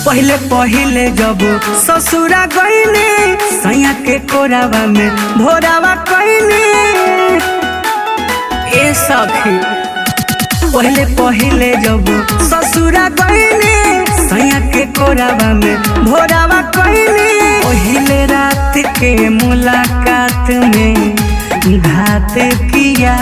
पहले पहले जब ससुरा गईनी सैया के कोरावा में भोरावा कईनी ए सखी। पहले पहले जब ससुरा गईनी सैया के कोरावा में भोरावा कईनी पहले रात के मुलाकात में घात किया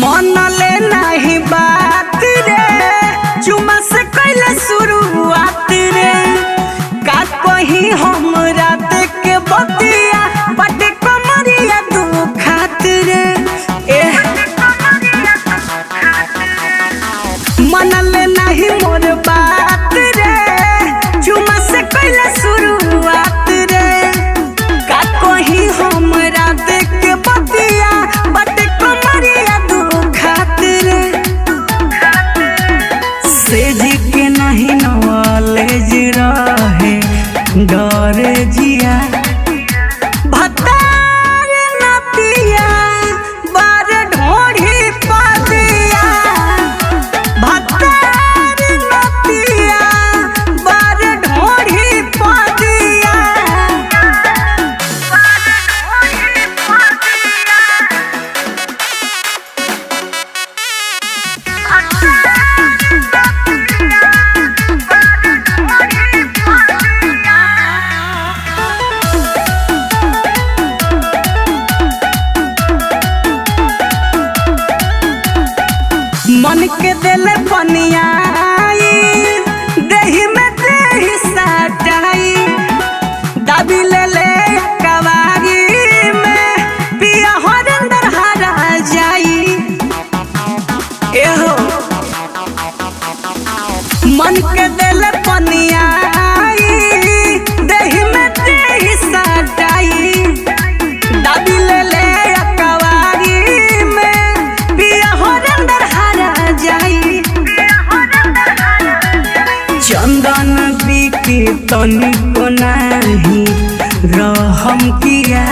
मनले नहीं बात रे चुमा से कैले शुरुआत रे का कहीं हम रात के बतिया बटे कमरिया दुखात रे मनले नहीं मोर बात रे चुमा से कैले शुरुआत रे का कहीं हम रात के बतिया बटे कमरिया सेजी के नहीं नॉलेज रहे डर जिया भतार नतिया बार ढोढ़ी पादिया भतार नतिया बार ढोढ़ी पादिया। मन के दिल बनियाई देही में देही सटाई दाबी ले ले कवारी में पिया हरिंदर हरा जाई एहो मन के दिल बनियाई देही में देही सटाई दाबी ले ले कवारी में पिया हरिंदर चंदन बिकी तनिको नहीं रहम किया।